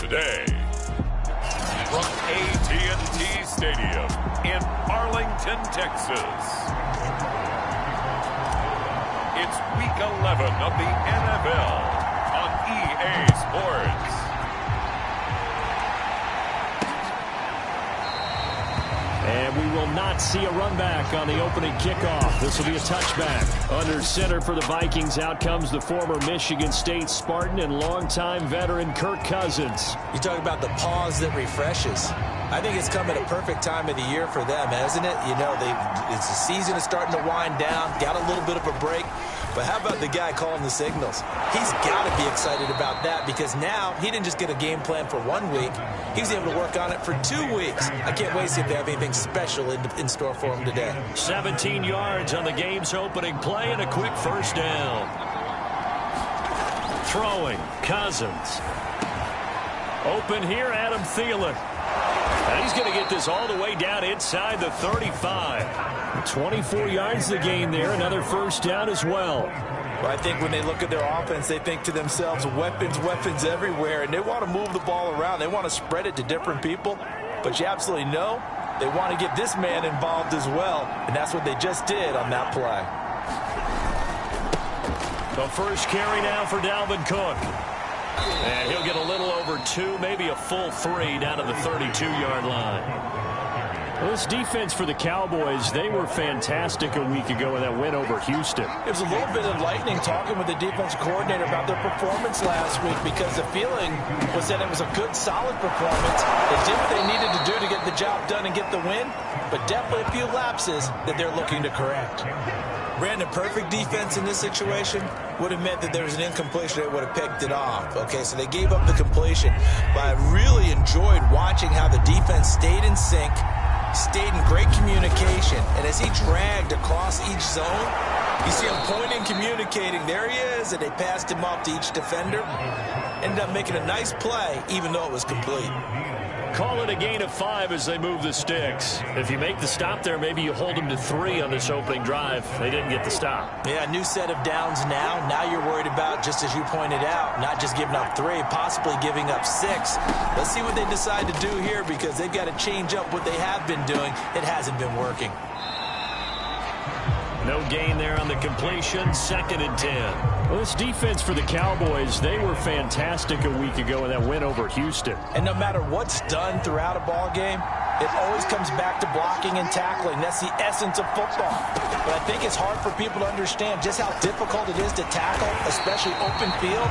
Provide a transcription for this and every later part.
today. From AT&T Stadium in Arlington, Texas. It's Week 11 of the NFL on EA Sports. And we will not see a run back on the opening kickoff. This will be a touchback. Under center for the Vikings, out comes the former Michigan State Spartan and longtime veteran Kirk Cousins. You talk about the pause that refreshes. I think it's come at a perfect time of the year for them, hasn't it? You know, it's the season is starting to wind down, got a little bit of a break. But how about the guy calling the signals? He's got to be excited about that because now he didn't just get a game plan for 1 week. He was able to work on it for 2 weeks. I can't wait to see if they have anything special in store for him today. 17 yards on the game's opening play and a quick first down. Throwing, Cousins. Open here, Adam Thielen. And he's going to get this all the way down inside the 35. 24 yards the gain there. Another first down as well. Well, I think when they look at their offense, they think to themselves, weapons everywhere, and they want to move the ball around. They want to spread it to different people. But you absolutely know they want to get this man involved as well, and that's what they just did on that play. The first carry now for Dalvin Cook. And he'll get a little over 2, maybe a full 3 down to the 32-yard line. Well, this defense for the Cowboys, they were fantastic a week ago in that win over Houston. It was a little bit enlightening talking with the defensive coordinator about their performance last week because the feeling was that it was a good, solid performance. They did what they needed to do to get the job done and get the win, but definitely a few lapses that they're looking to correct. Brandon, perfect defense in this situation would have meant that there was an incompletion that would have picked it off. Okay, so they gave up the completion, but I really enjoyed watching how the defense stayed in sync, stayed in great communication, and as he dragged across each zone, you see him pointing, communicating. There he is, and they passed him off to each defender. Ended up making a nice play, even though it was complete. Call it a gain of 5 as they move the sticks. If you make the stop there, maybe you hold them to 3 on this opening drive. They didn't get the stop. Yeah, new set of downs now. Now you're worried about, just as you pointed out, not just giving up 3, possibly giving up 6. Let's see what they decide to do here because they've got to change up what they have been doing. It hasn't been working. No gain there on the completion. 2nd and 10. Well, this defense for the Cowboys, they were fantastic a week ago in that win over Houston. And no matter what's done throughout a ball game, it always comes back to blocking and tackling. That's the essence of football. But I think it's hard for people to understand just how difficult it is to tackle, especially open field.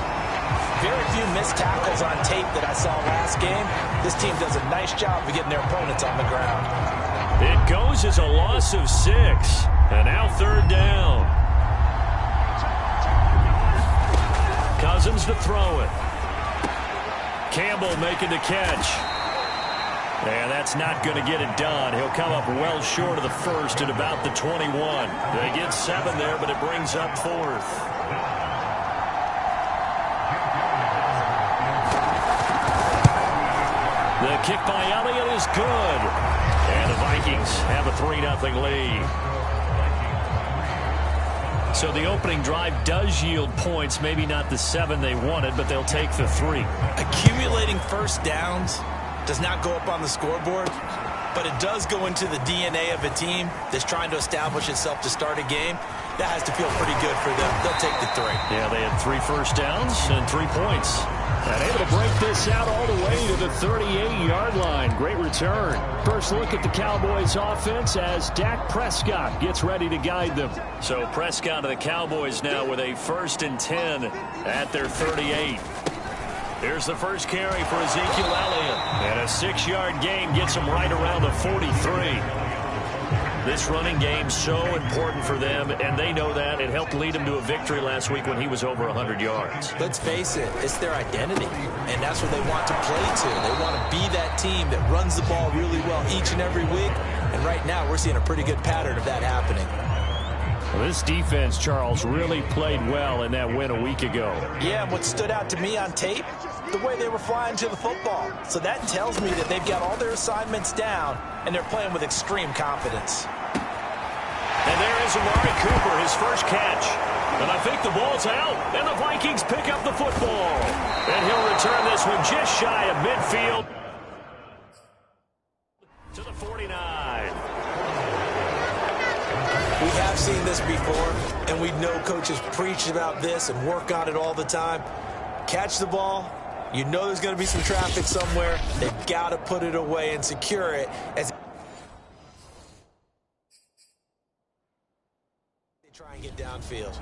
Very few missed tackles on tape that I saw last game. This team does a nice job of getting their opponents on the ground. It goes as a loss of 6. And now 3rd down. Cousins to throw it. Campbell making the catch. And that's not going to get it done. He'll come up well short of the first at about the 21. They get 7 there, but it brings up 4th. The kick by Elliott is good. And the Vikings have a 3-0 lead. So the opening drive does yield points, maybe not the 7 they wanted, but they'll take the 3. Accumulating first downs does not go up on the scoreboard, but it does go into the DNA of a team that's trying to establish itself to start a game. That has to feel pretty good for them. They'll take the 3. Yeah, they had 3 first downs and 3 points. And able to break this out all the way to the 38-yard line. Great return. First look at the Cowboys offense as Dak Prescott gets ready to guide them. So Prescott of the Cowboys now with a 1st and 10 at their 38. Here's the first carry for Ezekiel Elliott. And a 6-yard gain gets him right around the 43. This running game so important for them, and they know that. It helped lead them to a victory last week when he was over 100 yards. Let's face it, it's their identity, and that's what they want to play to. They want to be that team that runs the ball really well each and every week, and right now we're seeing a pretty good pattern of that happening. Well, this defense, Charles, really played well in that win a week ago. Yeah, and what stood out to me on tape, the way they were flying to the football. So that tells me that they've got all their assignments down, and they're playing with extreme confidence. And there is Amari Cooper, his first catch. And I think the ball's out, and the Vikings pick up the football. And he'll return this one just shy of midfield to the 49. We have seen this before, and we know coaches preach about this and work on it all the time. Catch the ball. You know there's going to be some traffic somewhere. They've got to put it away and secure it as they try and get downfield.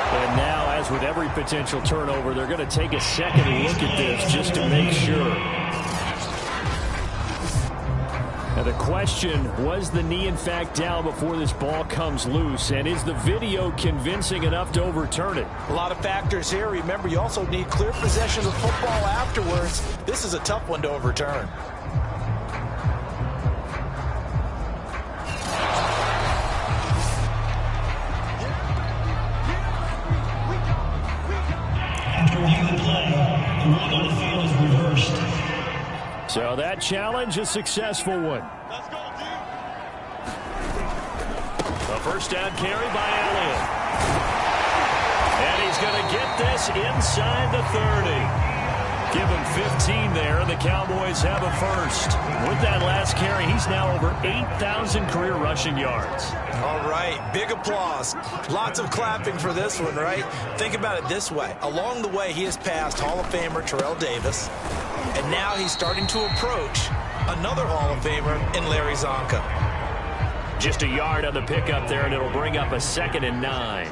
And now, as with every potential turnover, they're going to take a second look at this just to make sure. Now the question, was the knee in fact down before this ball comes loose? And is the video convincing enough to overturn it? A lot of factors here. Remember, you also need clear possession of football afterwards. This is a tough one to overturn. So that challenge, a successful one. A first down carry by Elliott. And he's going to get this inside the 30. Give him 15 there, and the Cowboys have a first. With that last carry, he's now over 8,000 career rushing yards. All right, big applause. Lots of clapping for this one, right? Think about it this way. Along the way, he has passed Hall of Famer Terrell Davis, and now he's starting to approach another Hall of Famer in Larry Zonka. Just a yard on the pickup there, and it'll bring up a 2nd and 9.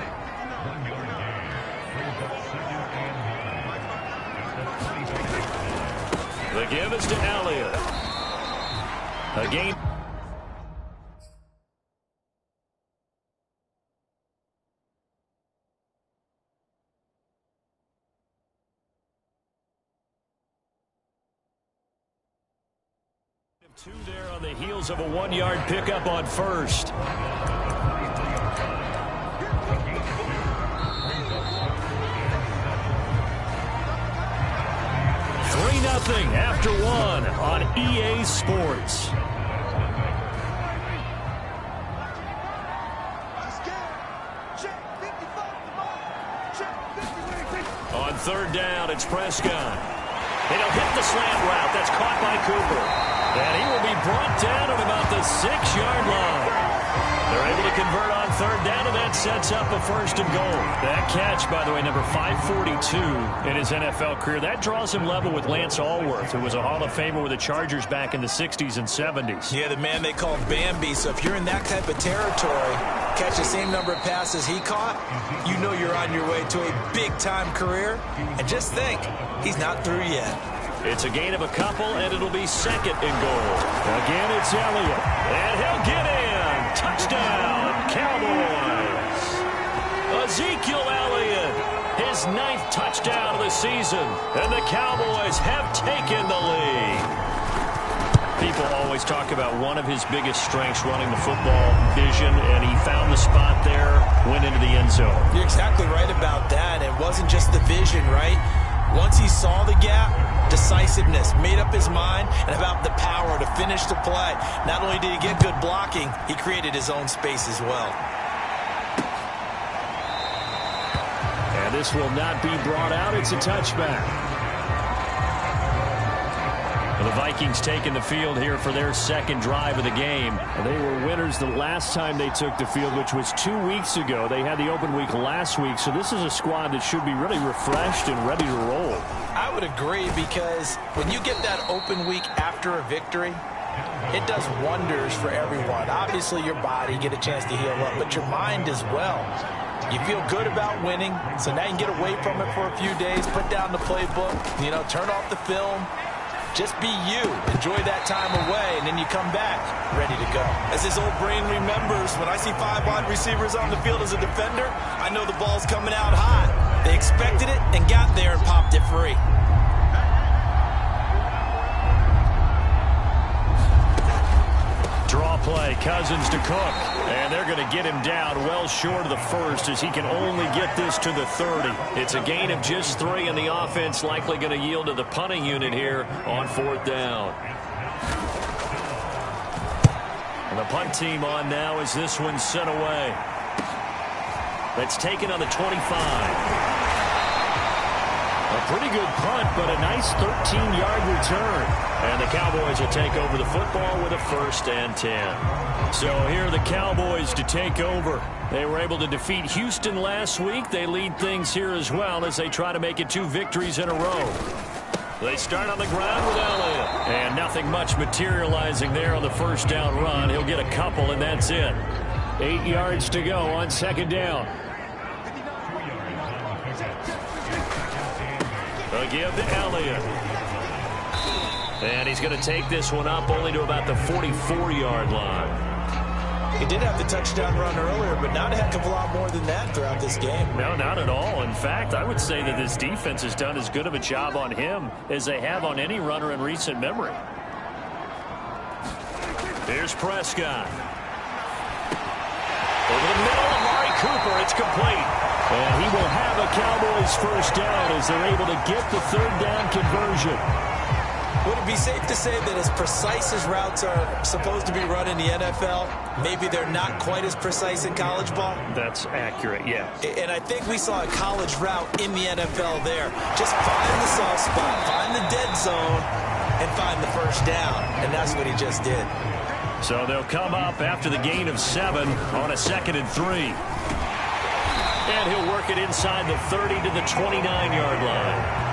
The give is to Elliott. Again. Two there on the heels of a 1-yard pickup on first. 3-0 after 1 on EA Sports. On 3rd down, it's Prescott. And he'll hit the slant route. That's caught by Cooper. And he will be brought down at about the 6-yard line. They're able to convert on 3rd down, and that sets up a 1st and goal. That catch, by the way, number 542 in his NFL career. That draws him level with Lance Allworth, who was a Hall of Famer with the Chargers back in the 60s and 70s. Yeah, the man they call Bambi. So if you're in that type of territory, catch the same number of passes he caught, you know you're on your way to a big-time career. And just think, he's not through yet. It's a gain of a couple, and it'll be 2nd and goal. Again, it's Elliott. And he'll get in. Touchdown, Cowboys. Ezekiel Elliott, his 9th touchdown of the season. And the Cowboys have taken the lead. People always talk about one of his biggest strengths, running the football, vision, and he found the spot there, went into the end zone. You're exactly right about that. It wasn't just the vision, right? Once he saw the gap, decisiveness, made up his mind, and about the power to finish the play. Not only did he get good blocking, he created his own space as well. And this will not be brought out. It's a touchback. The Vikings taking the field here for their 2nd drive of the game. They were winners the last time they took the field, which was 2 weeks ago. They had the open week last week, so this is a squad that should be really refreshed and ready to roll. I would agree, because when you get that open week after a victory, it does wonders for everyone. Obviously, your body, get a chance to heal up, but your mind as well. You feel good about winning, so now you can get away from it for a few days, put down the playbook, turn off the film. Just be you. Enjoy that time away, and then you come back ready to go. As his old brain remembers, when I see 5 wide receivers on the field as a defender, I know the ball's coming out hot. They expected it and got there and popped it free. Draw play, Cousins to Cook. And they're going to get him down well short of the first as he can only get this to the 30. It's a gain of just 3, and the offense likely going to yield to the punting unit here on 4th down. And the punt team on now as this one's sent away. That's taken on the 25. A pretty good punt, but a nice 13-yard return. And the Cowboys will take over the football with a 1st and 10. So here are the Cowboys to take over. They were able to defeat Houston last week. They lead things here as well as they try to make it 2 victories in a row. They start on the ground with Elliott. And nothing much materializing there on the 1st down run. He'll get a couple, and that's it. 8 yards to go on 2nd down. They'll give to Elliott. And he's going to take this one up only to about the 44-yard line. He did have the touchdown run earlier, but not a heck of a lot more than that throughout this game. No, not at all. In fact, I would say that this defense has done as good of a job on him as they have on any runner in recent memory. Here's Prescott. Over the middle, Amari Cooper. It's complete. And he will have a Cowboys 1st down as they're able to get the 3rd down conversion. Would it be safe to say that as precise as routes are supposed to be run in the NFL, maybe they're not quite as precise in college ball? That's accurate, yeah. And I think we saw a college route in the NFL there. Just find the soft spot, find the dead zone, and find the 1st down. And that's what he just did. So they'll come up after the gain of 7 on a 2nd and 3. And he'll work it inside the 30 to the 29-yard line.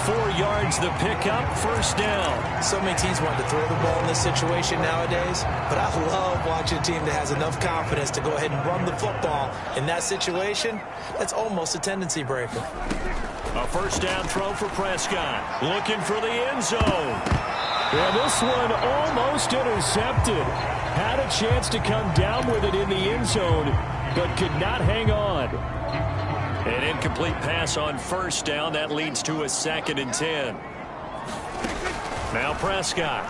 4 yards the pickup, 1st down. So many teams want to throw the ball in this situation nowadays, but I love watching a team that has enough confidence to go ahead and run the football in that situation. That's almost a tendency breaker. A 1st down throw for Prescott. Looking for the end zone. And this one almost intercepted. Had a chance to come down with it in the end zone, but could not hang on. An incomplete pass on 1st down. That leads to a 2nd and 10. Now Prescott.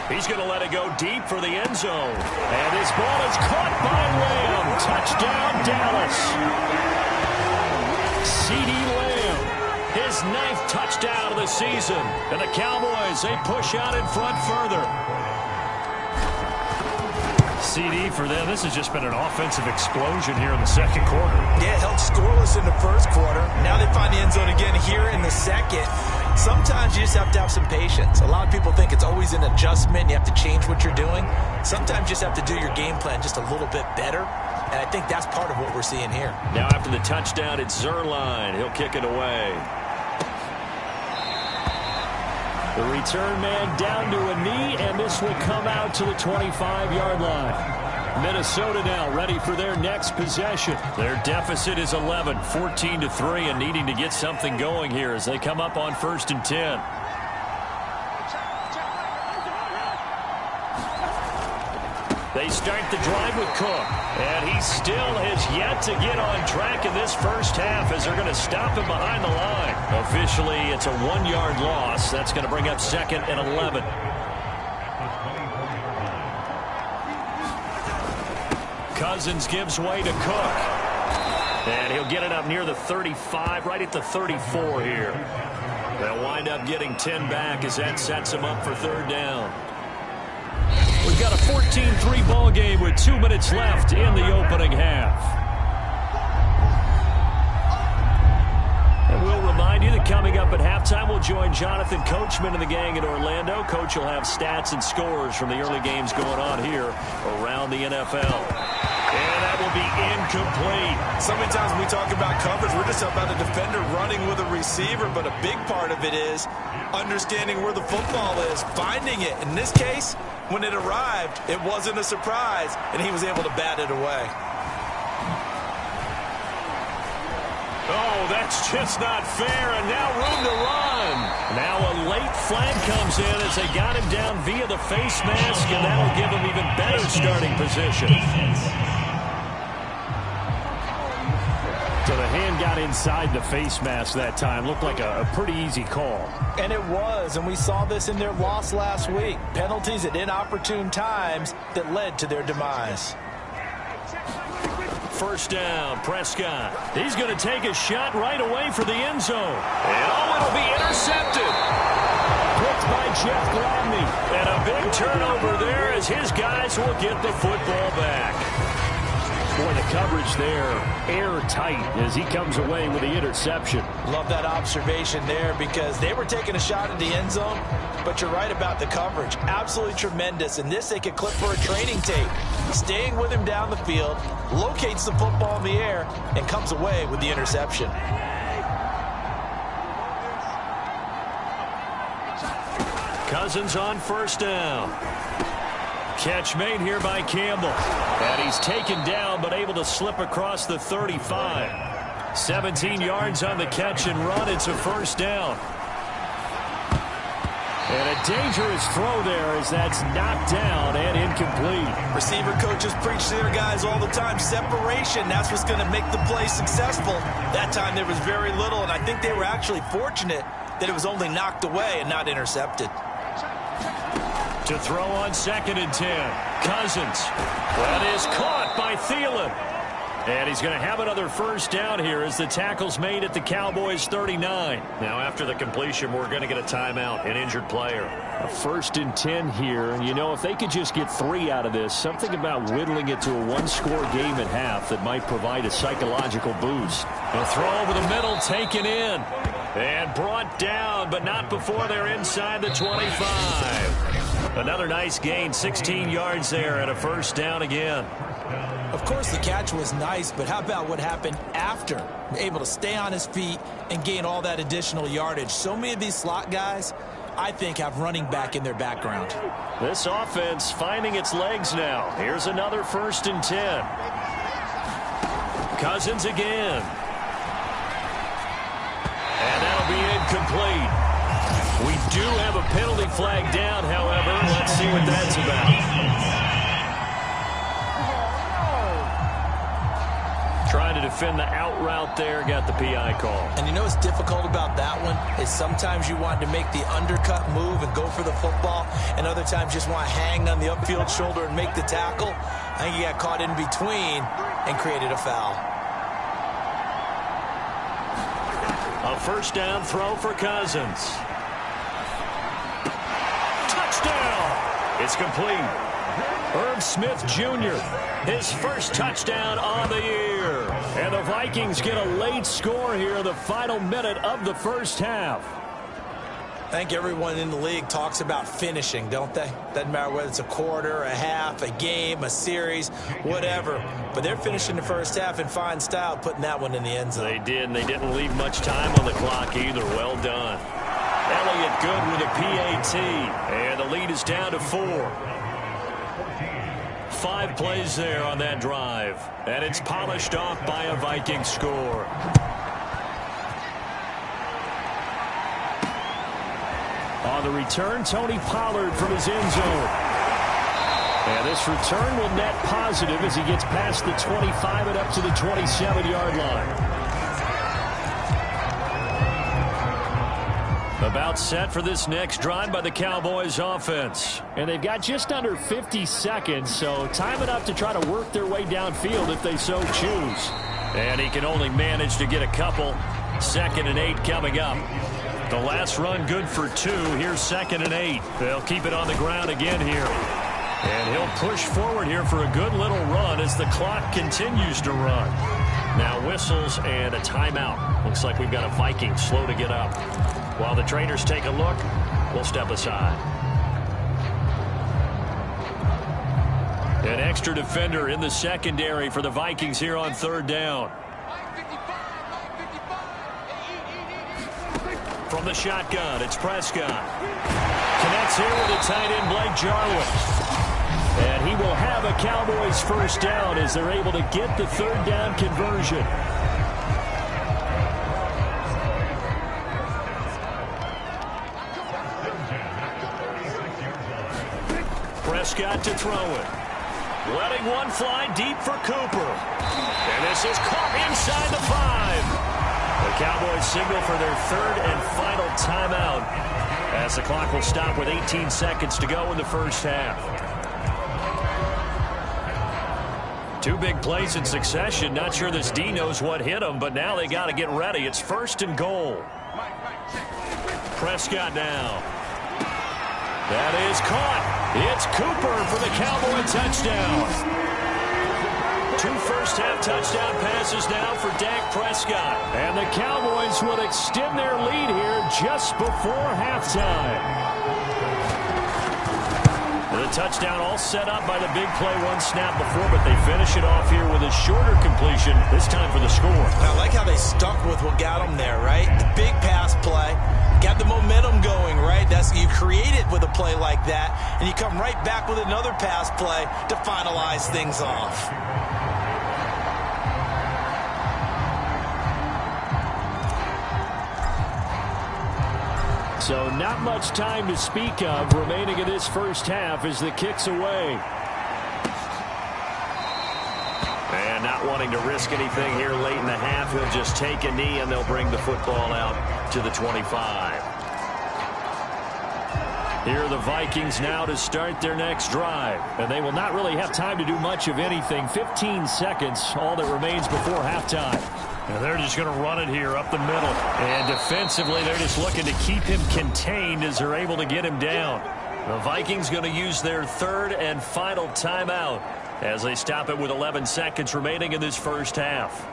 He's going to let it go deep for the end zone. And his ball is caught by Lamb. Touchdown, Dallas. CeeDee Lamb. His 9th touchdown of the season. And the Cowboys, they push out in front further. CD for them. This has just been an offensive explosion here in the 2nd quarter. Yeah, held scoreless in the 1st quarter. Now they find the end zone again here in the 2nd. Sometimes you just have to have some patience. A lot of people think it's always an adjustment. You have to change what you're doing. Sometimes you just have to do your game plan just a little bit better. And I think that's part of what we're seeing here. Now after the touchdown, it's Zerline. He'll kick it away. The return man down to a knee, and this will come out to the 25-yard line. Minnesota now ready for their next possession. Their deficit is 11, 14-3, and needing to get something going here as they come up on 1st and 10. They start the drive with Cook, and he still has yet to get on track in this 1st half as they're going to stop him behind the line. Officially, it's a 1-yard loss. That's going to bring up 2nd and 11. Cousins gives way to Cook, and he'll get it up near the 35, right at the 34 here. They'll wind up getting 10 back as that sets him up for 3rd down. We've got a 14-3 ball game with 2 minutes left in the opening half. And we'll remind you that coming up at halftime, we'll join Jonathan Coachman and the gang in Orlando. Coach will have stats and scores from the early games going on here around the NFL. And that will be incomplete. So many times when we talk about coverage, we're just about a defender running with a receiver, but a big part of it is understanding where the football is, finding it. In this case, when it arrived, it wasn't a surprise, and he was able to bat it away. Oh, that's just not fair, and now room to run. Now a late flag comes in as they got him down via the face mask, and that'll give him even better starting position. So the hand man got inside the face mask that time. Looked like a pretty easy call. And it was, and we saw this in their loss last week. Penalties at inopportune times that led to their demise. First down, Prescott. He's going to take a shot right away for the end zone. And it'll be intercepted. Picked by Jeff Gladney. And a big turnover there as his guys will get the football back. Boy, the coverage there, airtight as he comes away with the interception. Love that observation there because they were taking a shot at the end zone, but you're right about the coverage. Absolutely tremendous. And this they could clip for a training tape. Staying with him down the field, locates the football in the air, and comes away with the interception. Cousins on first down. Catch made here by Campbell. And he's taken down but able to slip across the 35. 17 yards on the catch and run. It's a first down. And a dangerous throw there as that's knocked down and incomplete. Receiver coaches preach to their guys all the time. Separation, that's what's going to make the play successful. That time there was very little, and I think they were actually fortunate that it was only knocked away and not intercepted. To throw on 2nd and 10. Cousins. That is caught by Thielen. And he's going to have another first down here as the tackle's made at the Cowboys' 39. Now after the completion, we're going to get a timeout, an injured player. A 1st and 10 here. And you know, if they could just get 3 out of this, something about whittling it to a one-score game at half that might provide a psychological boost. A throw over the middle taken in. And brought down, but not before they're inside the 25. Another nice gain, 16 yards there and a first down again. Of course, the catch was nice, but how about what happened after? Able to stay on his feet and gain all that additional yardage. So many of these slot guys, I think, have running back in their background. This offense finding its legs now. Here's another 1st and 10. Cousins again. And that'll be incomplete. We do have a penalty flag down, however. Let's see what that's about. Trying to defend the out route there, got the PI call. And you know what's difficult about that one is sometimes you want to make the undercut move and go for the football, and other times just want to hang on the upfield shoulder and make the tackle. I think he got caught in between and created a foul. A first down throw for Cousins. Touchdown! It's complete. Herb Smith Jr., his first touchdown on the year. And the Vikings get a late score here in the final minute of the first half. I think everyone in the league talks about finishing, don't they? Doesn't matter whether it's a quarter, a half, a game, a series, whatever. But they're finishing the first half in fine style, putting that one in the end zone. They did, and they didn't leave much time on the clock either. Well done. Elliott good with a PAT. And the lead is down to 4. 5 plays there on that drive. And it's polished off by a Viking score. On the return, Tony Pollard from his end zone. And this return will net positive as he gets past the 25 and up to the 27-yard line. About set for this next drive by the Cowboys offense. And they've got just under 50 seconds, so time enough to try to work their way downfield if they so choose. And he can only manage to get a couple. 2nd and 8 coming up. The last run good for 2. Here's 2nd and 8. They'll keep it on the ground again here. And he'll push forward here for a good little run as the clock continues to run. Now whistles and a timeout. Looks like we've got a Viking slow to get up. While the trainers take a look, we'll step aside. An extra defender in the secondary for the Vikings here on 3rd down. From the shotgun, it's Prescott. Connects here with the tight end, Blake Jarwin. And he will have a Cowboys first down as they're able to get the 3rd down conversion. Prescott to throw it. Letting one fly deep for Cooper. And this is caught inside the 5. Cowboys signal for their third and final timeout as the clock will stop with 18 seconds to go in the first half. Two big plays in succession. Not sure this D knows what hit them, but now they got to get ready. It's first and goal. Prescott now. That is caught. It's Cooper for the Cowboy touchdown. Two first-half touchdown passes now for Dak Prescott. And the Cowboys will extend their lead here just before halftime. The touchdown all set up by the big play one snap before, but they finish it off here with a shorter completion, this time for the score. I like how they stuck with what got them there, right? The big pass play, got the momentum going, right? You create it with a play like that, and you come right back with another pass play to finalize things off. So not much time to speak of remaining in this first half as the kick's away. And not wanting to risk anything here late in the half, he'll just take a knee and they'll bring the football out to the 25. Here are the Vikings now to start their next drive. And they will not really have time to do much of anything. 15 seconds, all that remains before halftime. And they're just going to run it here up the middle. And defensively, they're just looking to keep him contained as they're able to get him down. The Vikings going to use their third and final timeout as they stop it with 11 seconds remaining in this first half.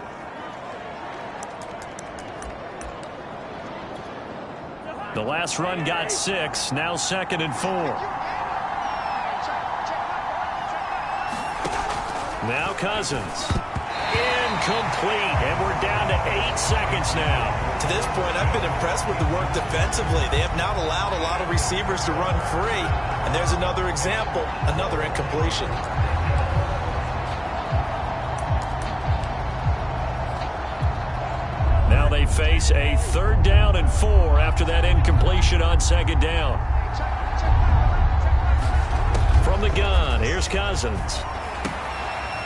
The last run got 6, now 2nd and 4. Now Cousins. Incomplete, and we're down to 8 seconds now. To this point, I've been impressed with the work defensively. They have not allowed a lot of receivers to run free. And there's another example, another incompletion. Now they face a 3rd down and 4 after that incompletion on 2nd down. From the gun, here's Cousins.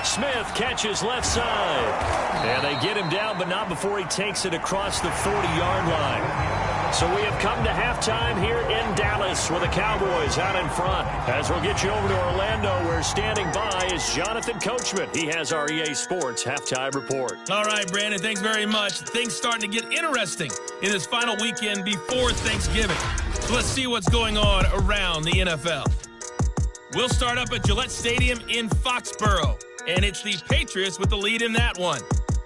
Smith catches left side. And they get him down, but not before he takes it across the 40-yard line. So we have come to halftime here in Dallas with the Cowboys out in front. As we'll get you over to Orlando, where standing by is Jonathan Coachman. He has our EA Sports halftime report. All right, Brandon, thanks very much. Things starting to get interesting in this final weekend before Thanksgiving. So let's see what's going on around the NFL. We'll start up at Gillette Stadium in Foxborough. And it's the Patriots with the lead in that one.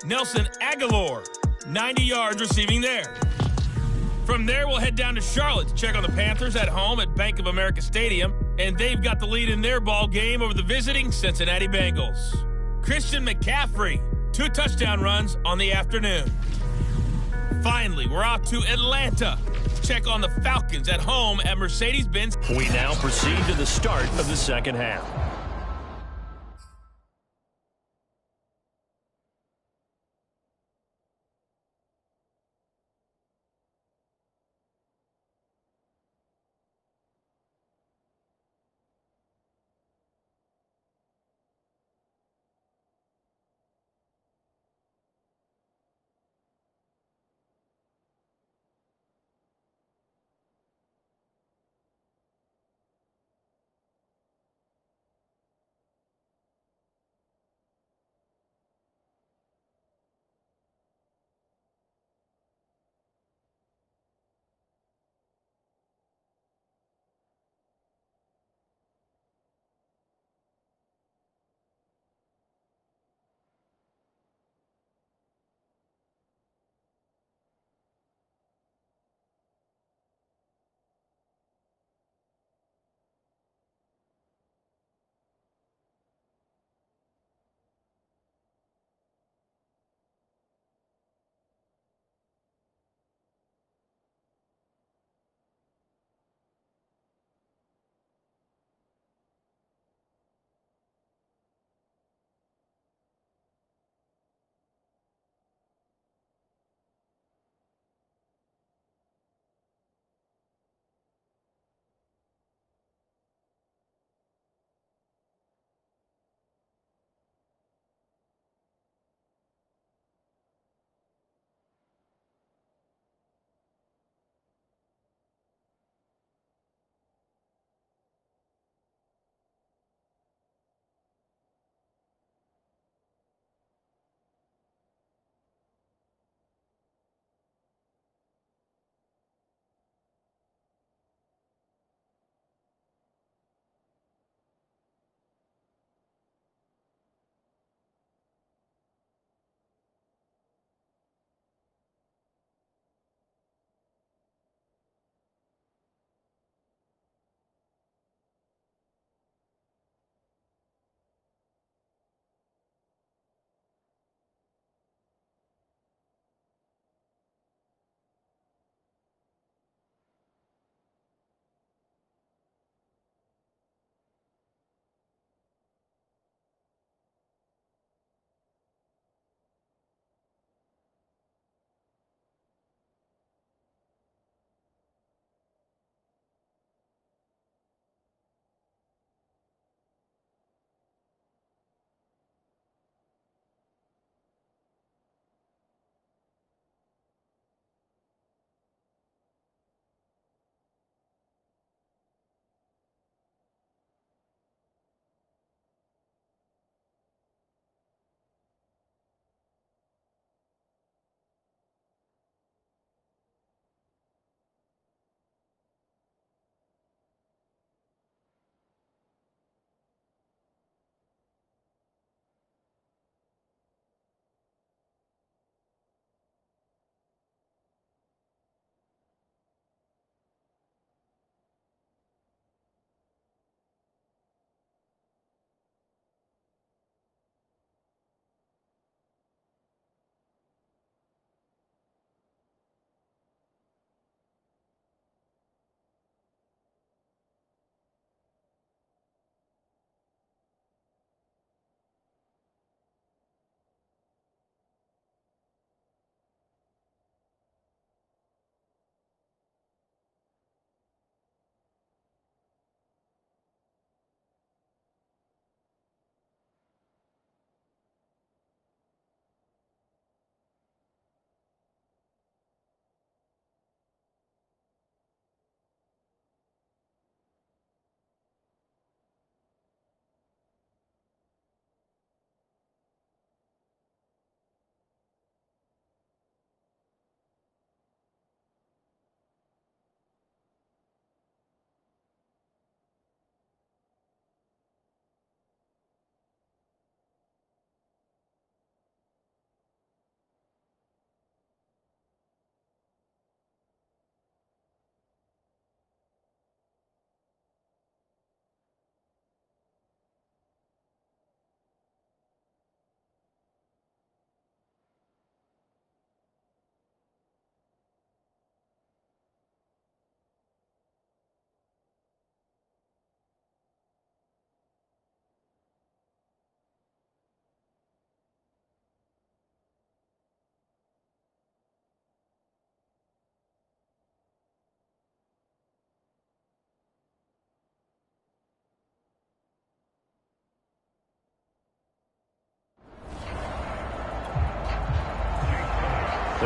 Nelson Aguilar, 90 yards receiving there. From there, we'll head down to Charlotte to check on the Panthers at home at Bank of America Stadium. And they've got the lead in their ball game over the visiting Cincinnati Bengals. Christian McCaffrey, 2 touchdown runs on the afternoon. Finally, we're off to Atlanta to check on the Falcons at home at Mercedes-Benz. We now proceed to the start of the second half.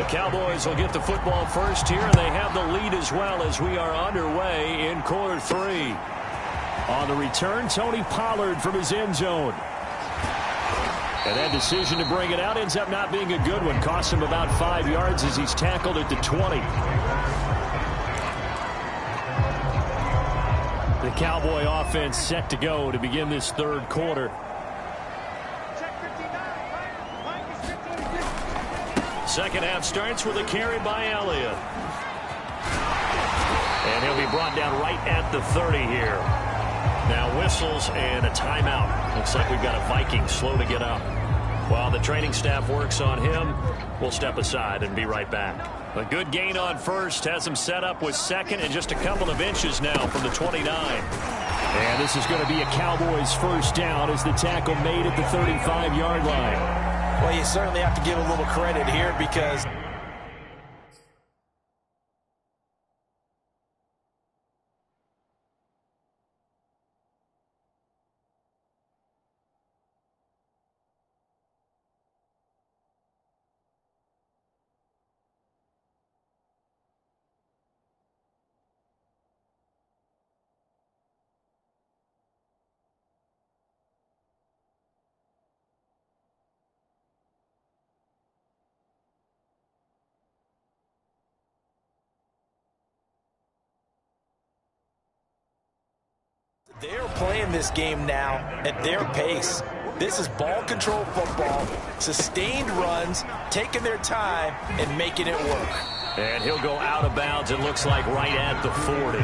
The Cowboys will get the football first here, and they have the lead as well as we are underway in quarter 3. On the return, Tony Pollard from his end zone. And that decision to bring it out ends up not being a good one. Costs him about 5 yards as he's tackled at the 20. The Cowboy offense set to go to begin this third quarter. Second half starts with a carry by Elliott. And he'll be brought down right at the 30 here. Now whistles and a timeout. Looks like we've got a Viking slow to get up. While the training staff works on him, we'll step aside and be right back. A good gain on first has him set up with second and just a couple of inches now from the 29. And this is going to be a Cowboys first down as the tackle made at the 35-yard line. Well, you certainly have to give a little credit here because they're playing this game now at their pace. This is ball control football, sustained runs, taking their time and making it work. And he'll go out of bounds, it looks like right at the 40.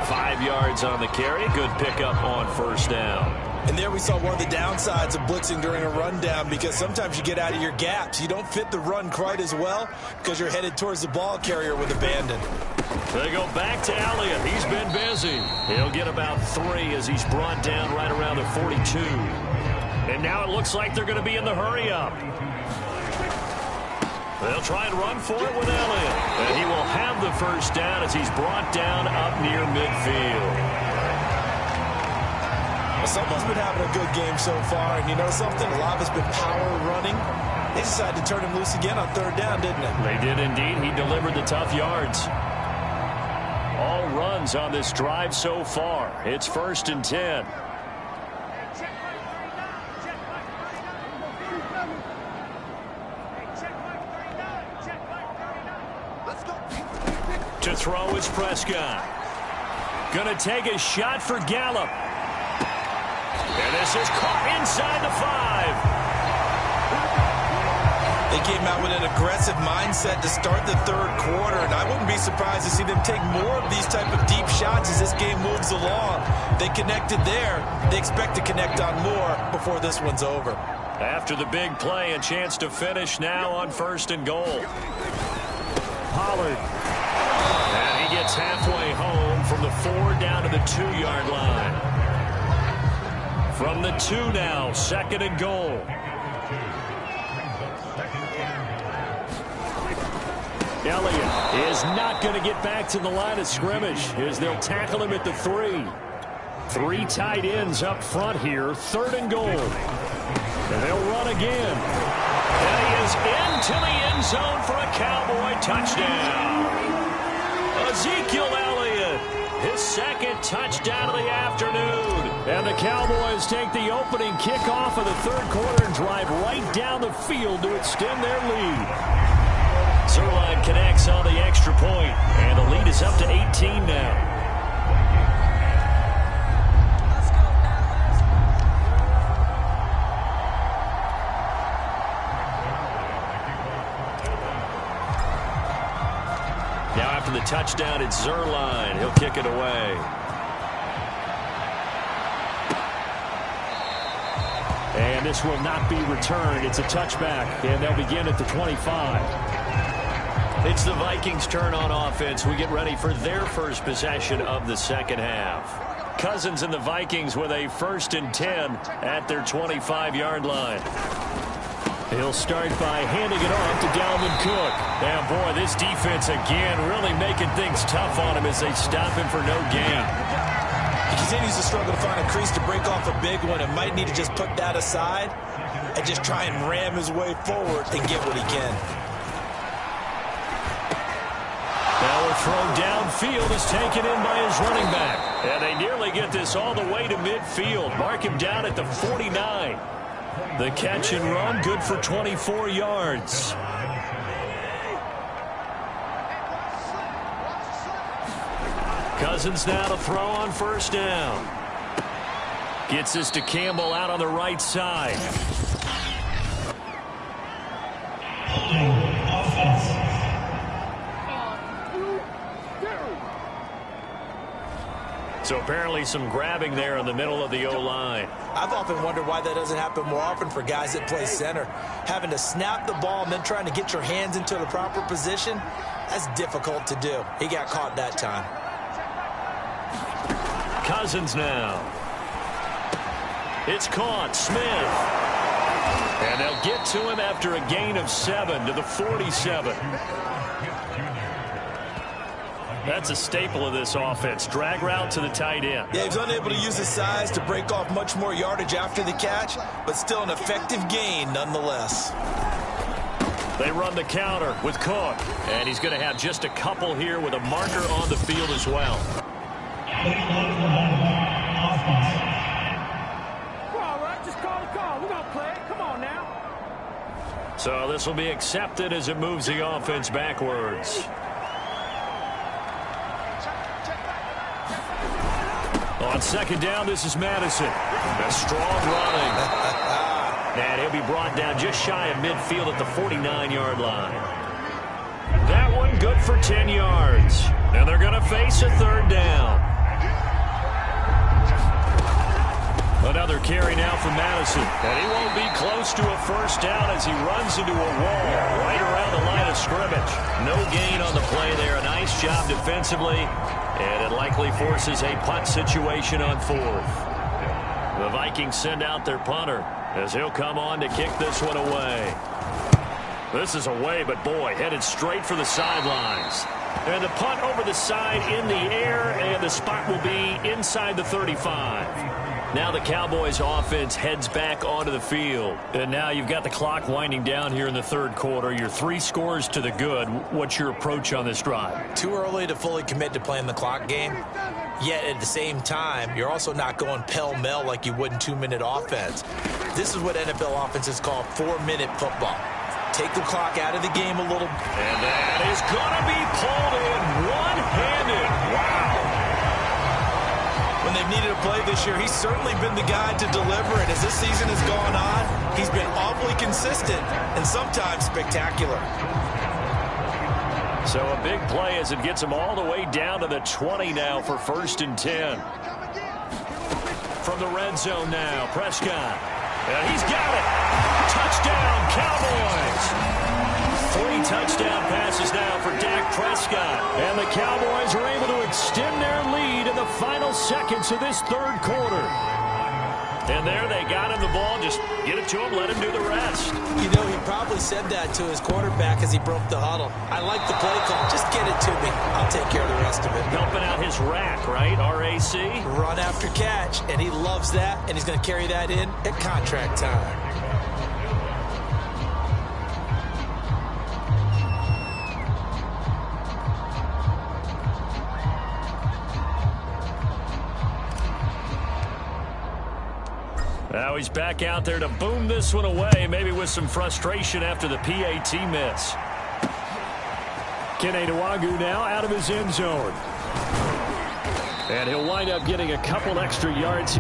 5 yards on the carry. Good pickup on first down. And there we saw one of the downsides of blitzing during a rundown because sometimes you get out of your gaps. You don't fit the run quite as well because you're headed towards the ball carrier with abandon. They go back to Elliott. He's been busy. He'll get about 3 as he's brought down right around the 42. And now it looks like they're going to be in the hurry-up. They'll try and run for it with Elliott. And he will have the first down as he's brought down up near midfield. Well, someone's been having a good game so far, and you know something? A lot of it's been power running. They decided to turn him loose again on third down, didn't they? They did indeed. He delivered the tough yards. All runs on this drive so far. It's 1st and 10. To throw is Prescott. Gonna take a shot for Gallup. And this is caught inside the 5. They came out with an aggressive mindset to start the third quarter, and I wouldn't be surprised to see them take more of these type of deep shots as this game moves along. They connected there. They expect to connect on more before this one's over. After the big play, a chance to finish now on 1st and goal. Pollard. And he gets halfway home from the 4 down to the 2-yard line. From the 2 now, 2nd and goal. Elliott is not going to get back to the line of scrimmage as they'll tackle him at the 3. 3 tight ends up front here, 3rd and goal. And they'll run again. And he is into the end zone for a Cowboy touchdown. Ezekiel Elliott, his 2nd touchdown of the afternoon. And the Cowboys take the opening kickoff of the third quarter and drive right down the field to extend their lead. Zerline connects on the extra point, and the lead is up to 18 now. Now after the touchdown, it's Zerline. He'll kick it away. And this will not be returned. It's a touchback, and they'll begin at the 25. It's the Vikings' turn on offense. We get ready for their first possession of the second half. Cousins and the Vikings with a 1st and 10 at their 25-yard line. He'll start by handing it off to Dalvin Cook. And boy, this defense again really making things tough on him as they stop him for no gain. He continues to struggle to find a crease to break off a big one and might need to just put that aside and just try and ram his way forward and get what he can. throw downfield is taken in by his running back. And they nearly get this all the way to midfield. Mark him down at the 49. The catch and run, good for 24 yards. Cousins now to throw on first down. Gets this to Campbell out on the right side. So apparently some grabbing there in the middle of the O-line. I've often wondered why that doesn't happen more often for guys that play center. Having to snap the ball and then trying to get your hands into the proper position, that's difficult to do. He got caught that time. Cousins now. It's caught. Smith. And they'll get to him after a gain of 7 to the 47. That's a staple of this offense. Drag route to the tight end. Yeah, he was unable to use his size to break off much more yardage after the catch, but still an effective gain nonetheless. They run the counter with Cook. And he's going to have just a couple here with a marker on the field as well. So this will be accepted as it moves the offense backwards. On second down, this is Madison. A strong running. And he'll be brought down just shy of midfield at the 49-yard line. That one good for 10 yards. And they're going to face a third down. Another carry now for Madison. And he won't be close to a first down as he runs into a wall right around the line of scrimmage. No gain on the play there. A nice job defensively. And it likely forces a punt situation on fourth. The Vikings send out their punter as he'll come on to kick this one away. This is away, but boy, headed straight for the sidelines. And the punt over the side in the air, and the spot will be inside the 35. Now the Cowboys offense heads back onto the field. And now you've got the clock winding down here in the third quarter. You're 3 scores to the good. What's your approach on this drive? Too early to fully commit to playing the clock game. Yet at the same time, you're also not going pell-mell like you would in 2-minute offense. This is what NFL offenses call 4-minute football. Take the clock out of the game a little. And that is going to be pulled in one-handed. Wow. When they've needed a play this year, he's certainly been the guy to deliver. And as this season has gone on, he's been awfully consistent and sometimes spectacular. So a big play as it gets him all the way down to the 20 now for 1st and 10. From the red zone now, Prescott. And he's got it. Touchdown, Cowboys. 3 touchdown passes now for Dak Prescott. And the Cowboys are able to extend their lead in the final seconds of this third quarter. And there they got him the ball. Just get it to him, let him do the rest. You know, he probably said that to his quarterback as he broke the huddle. I like the play call. Just get it to me. I'll take care of the rest of it. Helping out his rack, right? RAC? Run after catch, and he loves that, and he's going to carry that in at contract time. Now he's back out there to boom this one away, maybe with some frustration after the PAT miss. Kene Nwangwu now out of his end zone. And he'll wind up getting a couple extra yards.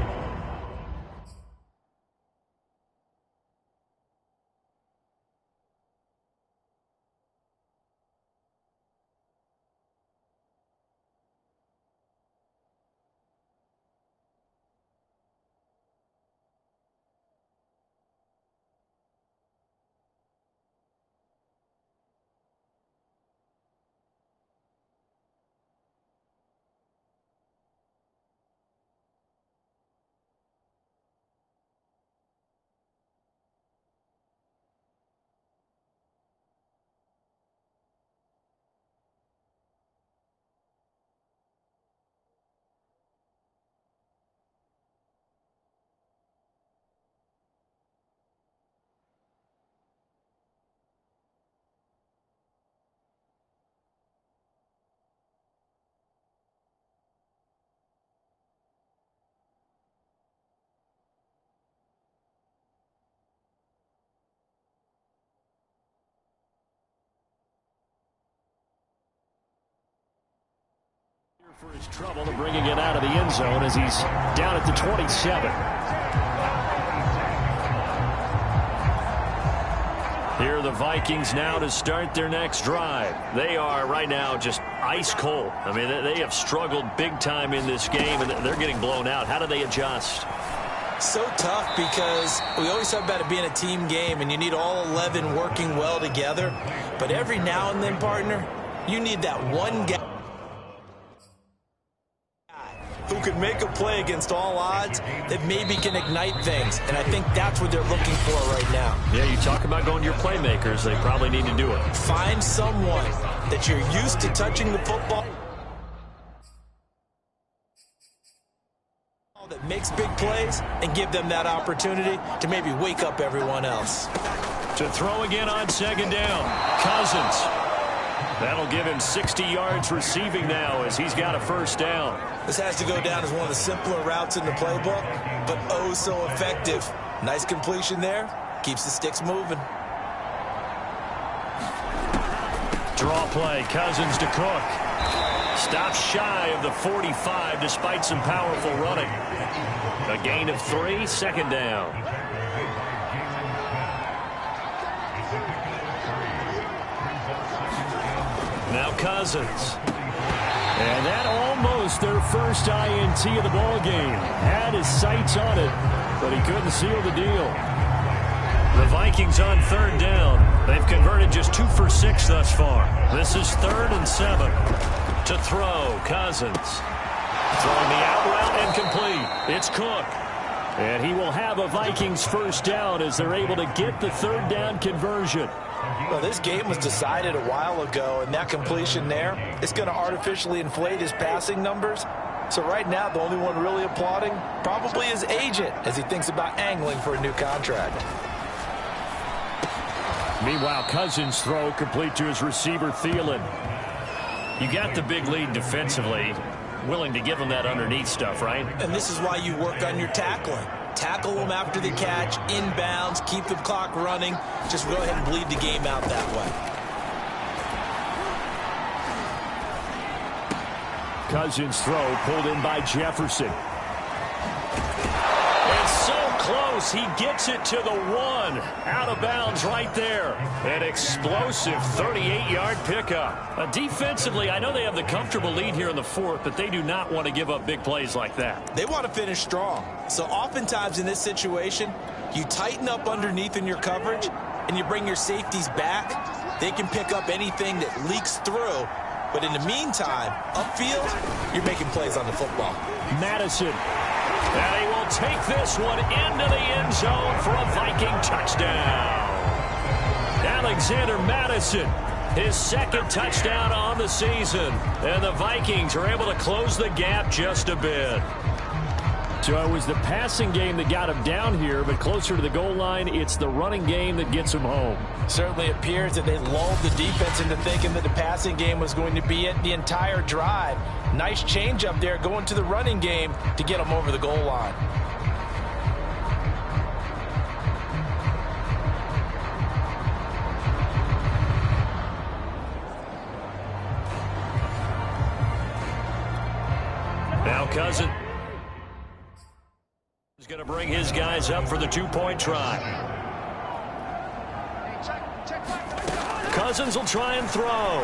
For his trouble and bringing it out of the end zone as he's down at the 27. Here are the Vikings now to start their next drive. They are right now just ice cold. I mean, they have struggled big time in this game, and they're getting blown out. How do they adjust? So tough because we always talk about it being a team game, and you need all 11 working well together. But every now and then, partner, you need that one guy who can make a play against all odds that maybe can ignite things. And I think that's what they're looking for right now. Yeah, you talk about going to your playmakers. They probably need to do it. Find someone that you're used to touching the football that makes big plays and give them that opportunity to maybe wake up everyone else. To throw again on second down. Cousins. That'll give him 60 yards receiving now as he's got a first down. This has to go down as one of the simpler routes in the playbook, but oh so effective. Nice completion there. Keeps the sticks moving. Draw play. Cousins to Cook. Stops shy of the 45 despite some powerful running. A gain of 3, second down. Now Cousins. And that almost their first INT of the ball game. Had his sights on it, but he couldn't seal the deal. The Vikings on third down. They've converted just 2 for 6 thus far. This is 3rd and 7. To throw, Cousins. Throwing the out route and complete. It's Cook. And he will have a Vikings first down as they're able to get the third down conversion. Well, this game was decided a while ago, and that completion there is going to artificially inflate his passing numbers. So right now, the only one really applauding probably his agent as he thinks about angling for a new contract. Meanwhile, Cousins' throw complete to his receiver, Thielen. You got the big lead defensively. Willing to give him that underneath stuff, right? And this is why you work on your tackling. Tackle them after the catch, inbounds, keep the clock running. Just go ahead and bleed the game out that way. Cousins' throw pulled in by Jefferson. It's so close. He gets it to the 1. Out of bounds right there. An explosive 38-yard pickup. Defensively, I know they have the comfortable lead here in the 4th, but they do not want to give up big plays like that. They want to finish strong. So oftentimes in this situation, you tighten up underneath in your coverage, and you bring your safeties back. They can pick up anything that leaks through. But in the meantime, upfield, you're making plays on the football. Madison. And he will take this one into the end zone for a Viking touchdown. Alexander Madison, his 2nd touchdown on the season. And the Vikings are able to close the gap just a bit. So it was the passing game that got him down here, but closer to the goal line, it's the running game that gets him home. Certainly appears that they lulled the defense into thinking that the passing game was going to be it the entire drive. Nice change up there going to the running game to get them over the goal line. Now Cousins is going to bring his guys up for the 2-point try. Cousins will try and throw.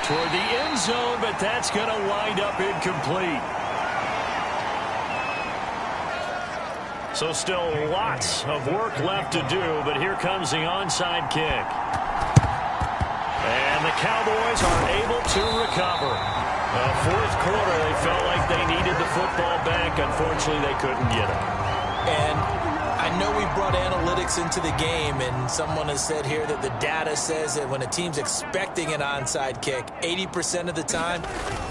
Toward the end zone, but that's going to wind up incomplete. So still lots of work left to do, but here comes the onside kick. And the Cowboys are able to recover. 4th quarter, they felt like they needed the football back. Unfortunately, they couldn't get it. And I know we brought analytics into the game, and someone has said here that the data says that when a team's expecting an onside kick, 80% of the time,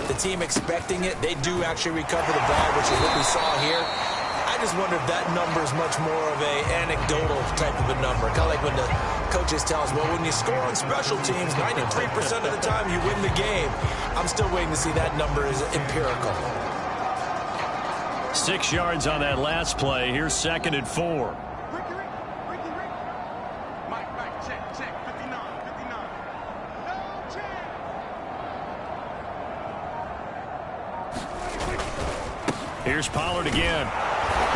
the team expecting it, they do actually recover the ball, which is what we saw here. I just wonder if that number is much more of a anecdotal type of a number. Kind of like when the coaches tell us, well, when you score on special teams, 93% of the time you win the game. I'm still waiting to see that number is empirical. 6 yards on that last play. Here's 2nd and 4. Here's Pollard again.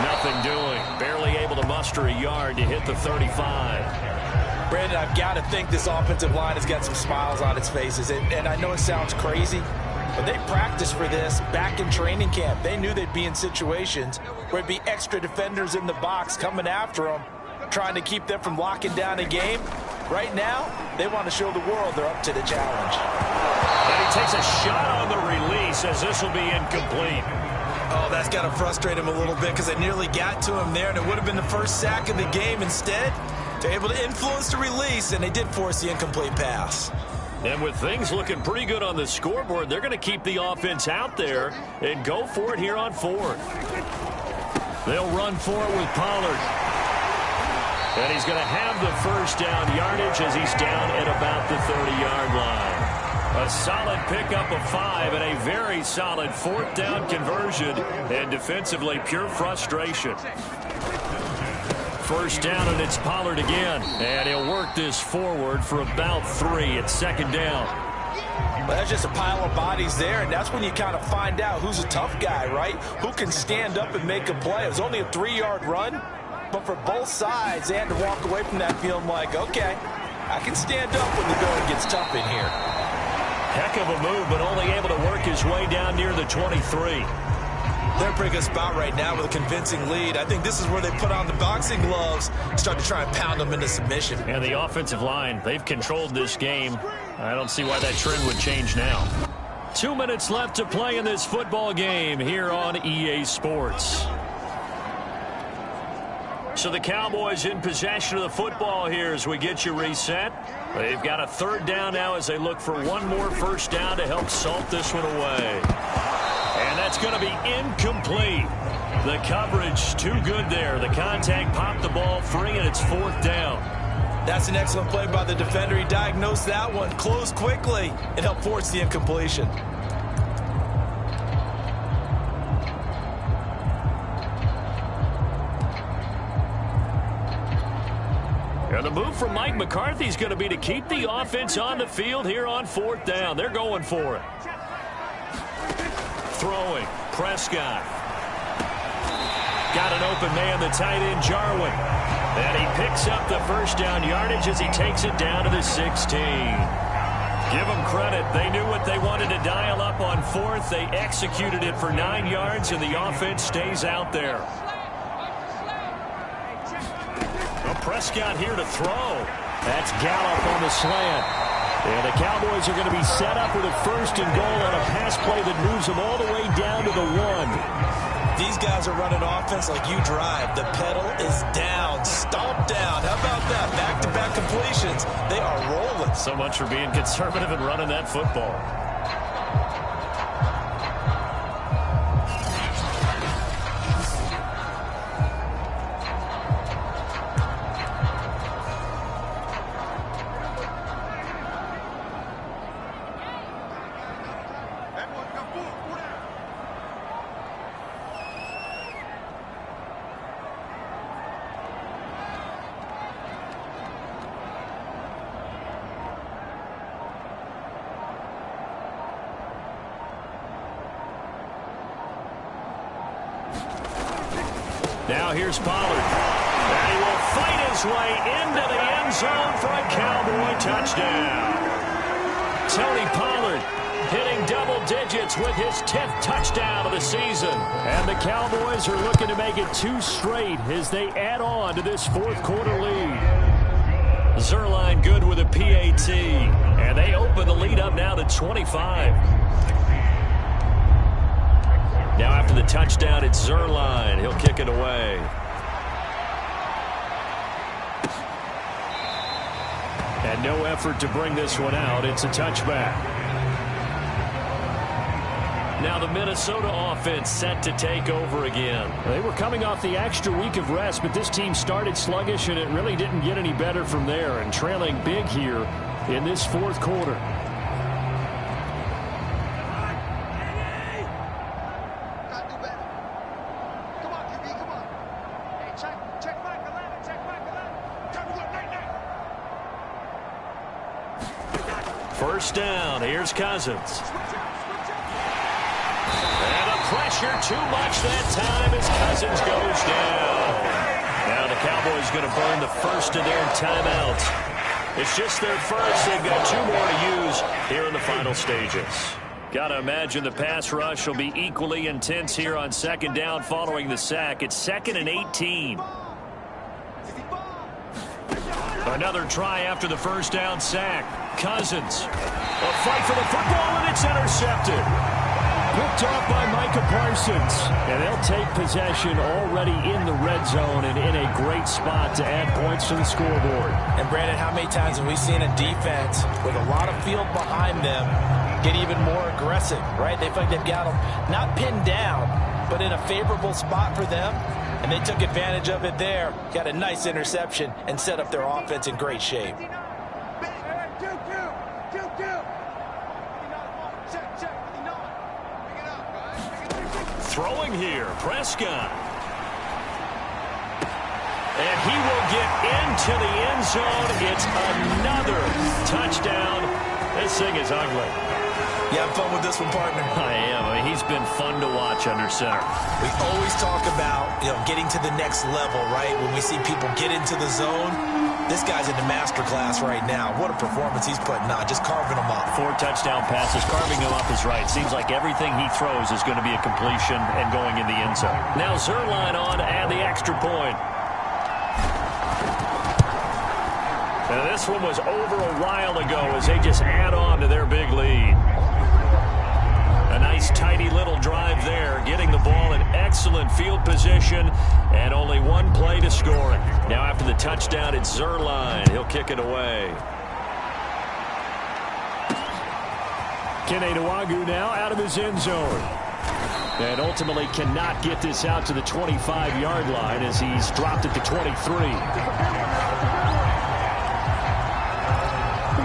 Nothing doing. Barely able to muster a yard to hit the 35. Brandon, I've got to think this offensive line has got some smiles on its faces. And I know it sounds crazy, but they practiced for this back in training camp. They knew they'd be in situations where it'd be extra defenders in the box coming after them, trying to keep them from locking down a game. Right now, they want to show the world they're up to the challenge. And he takes a shot on the release as this will be incomplete. Oh, that's got to frustrate him a little bit because they nearly got to him there, and it would have been the first sack of the game. Instead, they're able to influence the release, and they did force the incomplete pass. And with things looking pretty good on the scoreboard, they're going to keep the offense out there and go for it here on 4th. They'll run for it with Pollard. And he's going to have the first down yardage as he's down at about the 30-yard line. A solid pickup of 5 and a very solid 4th down conversion, and defensively pure frustration. First down, and it's Pollard again. And he'll work this forward for about 3 at 2nd down. Well, that's just a pile of bodies there, and that's when you kind of find out who's a tough guy, right? Who can stand up and make a play. It was only a 3-yard run, but for both sides, they had to walk away from that feeling like, okay, I can stand up when the going gets tough in here. Heck of a move, but only able to work his way down near the 23. They're in a pretty good spot right now with a convincing lead. I think this is where they put on the boxing gloves and start to try and pound them into submission. And the offensive line, they've controlled this game. I don't see why that trend would change now. 2 minutes left to play in this football game here on EA Sports. So the Cowboys in possession of the football here as we get you reset. They've got a 3rd down now as they look for one more first down to help salt this one away. And that's going to be incomplete. The coverage too good there. The contact popped the ball free, and it's 4th down. That's an excellent play by the defender. He diagnosed that one, closed quickly, and helped force the incompletion. And the move from Mike McCarthy is going to be to keep the offense on the field here on 4th down. They're going for it. Throwing, Prescott. Got an open man, the tight end, Jarwin. And he picks up the first down yardage as he takes it down to the 16. Give them credit. They knew what they wanted to dial up on 4th. They executed it for 9 yards, and the offense stays out there. Well, Prescott here to throw. That's Gallup on the slant. And the Cowboys are going to be set up with a 1st and goal on a pass play that moves them all the way down to the 1. These guys are running offense like you drive. The pedal is down, stomp down. How about that? Back-to-back completions. They are rolling. So much for being conservative and running that football. Now here's Pollard. And he will fight his way into the end zone for a Cowboy touchdown. Tony Pollard hitting double digits with his 10th touchdown of the season. And the Cowboys are looking to make it 2 straight as they add on to this 4th quarter lead. Zerline good with a PAT. And they open the lead up now to 25. Now after the touchdown, it's Zerline. He'll kick it away. And no effort to bring this one out. It's a touchback. Now the Minnesota offense set to take over again. They were coming off the extra week of rest, but this team started sluggish, and it really didn't get any better from there. And trailing big here in this 4th quarter. First down. Here's Cousins. And a pressure too much that time as Cousins goes down. Now the Cowboys going to burn the first of their timeouts. It's just their first. They've got 2 more to use here in the final stages. Got to imagine the pass rush will be equally intense here on second down following the sack. It's 2nd and 18. Another try after the first down sack. Cousins. A fight for the football, and it's intercepted. Picked off by Micah Parsons. And they'll take possession already in the red zone and in a great spot to add points to the scoreboard. And, Brandon, how many times have we seen a defense with a lot of field behind them get even more aggressive, right? They feel like they've got them not pinned down, but in a favorable spot for them. And they took advantage of it there. Got a nice interception and set up their offense in great shape. Throwing here, Prescott. And he will get into the end zone. It's another touchdown. This thing is ugly. You having fun with this one, partner? I am. I mean, he's been fun to watch under center. We always talk about, getting to the next level, right? When we see people get into the zone, this guy's in the master class right now. What a performance he's putting on, just carving them up. 4 touchdown passes, carving them up is right. Seems like everything he throws is going to be a completion and going in the end zone. Now Zerline on and the extra point. Now this one was over a while ago as they just add on to their big lead. A nice tidy little drive there, getting the ball in excellent field position, and only 1 play to score it. Now after the touchdown, it's Zerline. He'll kick it away. Kene Nwangwu now out of his end zone. And ultimately cannot get this out to the 25-yard line as he's dropped at the 23.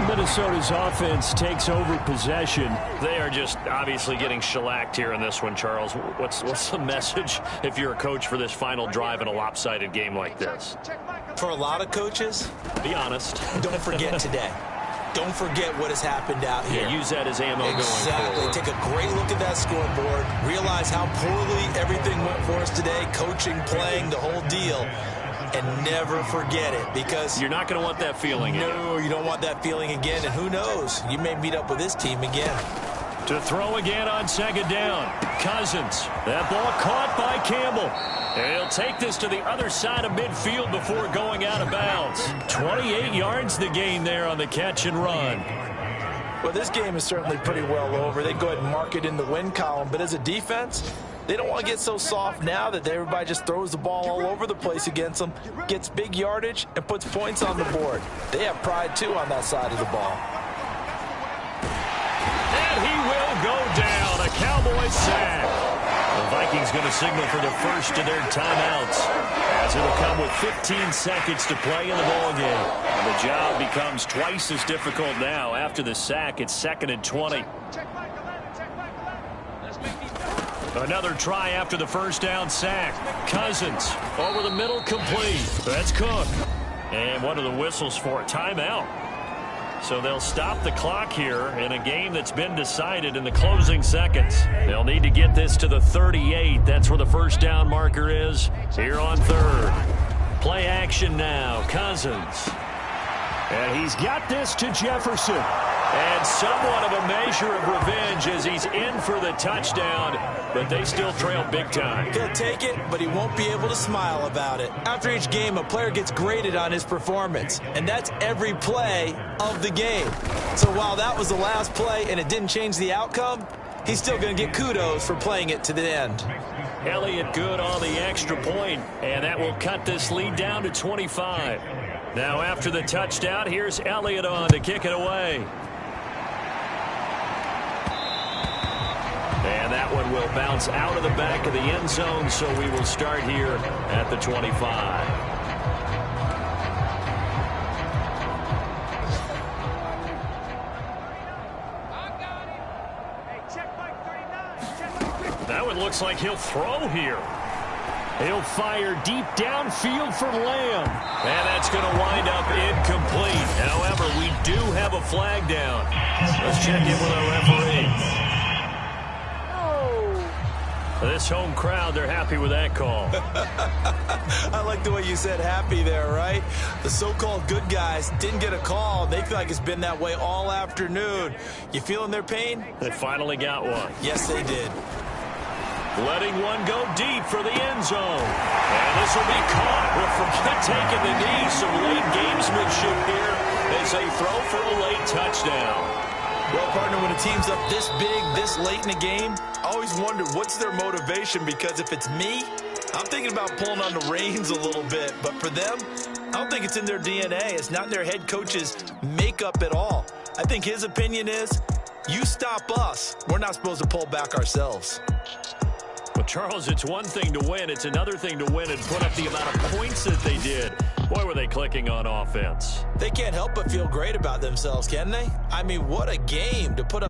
Minnesota's offense takes over possession. They are just obviously getting shellacked here in this one, Charles. What's the message if you're a coach for this final drive in a lopsided game like this? For a lot of coaches, be honest. Don't forget today. Don't forget what has happened out here. Yeah, use that as ammo going forward. Take a great look at that scoreboard. Realize how poorly everything went for us today. Coaching, playing, the whole deal. And never forget it, because you're not going to want that feeling again. No, you don't want that feeling again. And who knows? You may meet up with this team again. To throw again on second down. Cousins. That ball caught by Campbell. And he'll take this to the other side of midfield before going out of bounds. 28 yards the gain there on the catch and run. Well, this game is certainly pretty well over. They go ahead and mark it in the win column. But as a defense, they don't want to get so soft now that everybody just throws the ball all over the place against them, gets big yardage, and puts points on the board. They have pride, too, on that side of the ball. And he will go down. A Cowboy sack. The Vikings going to signal for the first of their timeouts, as it'll come with 15 seconds to play in the ballgame. The job becomes twice as difficult now. After the sack, it's 2nd and 20. Another try after the first down sack. Cousins over the middle, complete. That's Cook. And what are the whistles for? Timeout. So they'll stop the clock here in a game that's been decided in the closing seconds. They'll need to get this to the 38. That's where the first down marker is here on 3rd. Play action now. Cousins. And he's got this to Jefferson. And somewhat of a measure of revenge as he's in for the touchdown, but they still trail big time. He'll take it, but he won't be able to smile about it. After each game, a player gets graded on his performance, and that's every play of the game. So while that was the last play and it didn't change the outcome, he's still going to get kudos for playing it to the end. Elliott good on the extra point, and that will cut this lead down to 25. Now after the touchdown, here's Elliott on to kick it away. And that one will bounce out of the back of the end zone, so we will start here at the 25. That one looks like he'll throw here. He'll fire deep downfield for Lamb. And that's going to wind up incomplete. However, we do have a flag down. Let's check in with our referee. This home crowd, they're happy with that call. I like the way you said happy there, right? The so-called good guys didn't get a call. They feel like it's been that way all afternoon. You feeling their pain? They finally got one. Yes, they did. Letting one go deep for the end zone. And this will be caught. Well, forget taking the knee. Some late gamesmanship here as they throw for a late touchdown. Well, partner, when a team's up this big, this late in the game, I always wonder what's their motivation, because if it's me, I'm thinking about pulling on the reins a little bit. But for them, I don't think it's in their DNA. It's not in their head coach's makeup at all. I think his opinion is, you stop us, we're not supposed to pull back ourselves. Well, Charles, it's one thing to win. It's another thing to win and put up the amount of points that they did. Boy, were they clicking on offense. They can't help but feel great about themselves, can they? I mean, what a game to put up.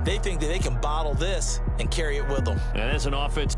They think that they can bottle this and carry it with them. And as an offense...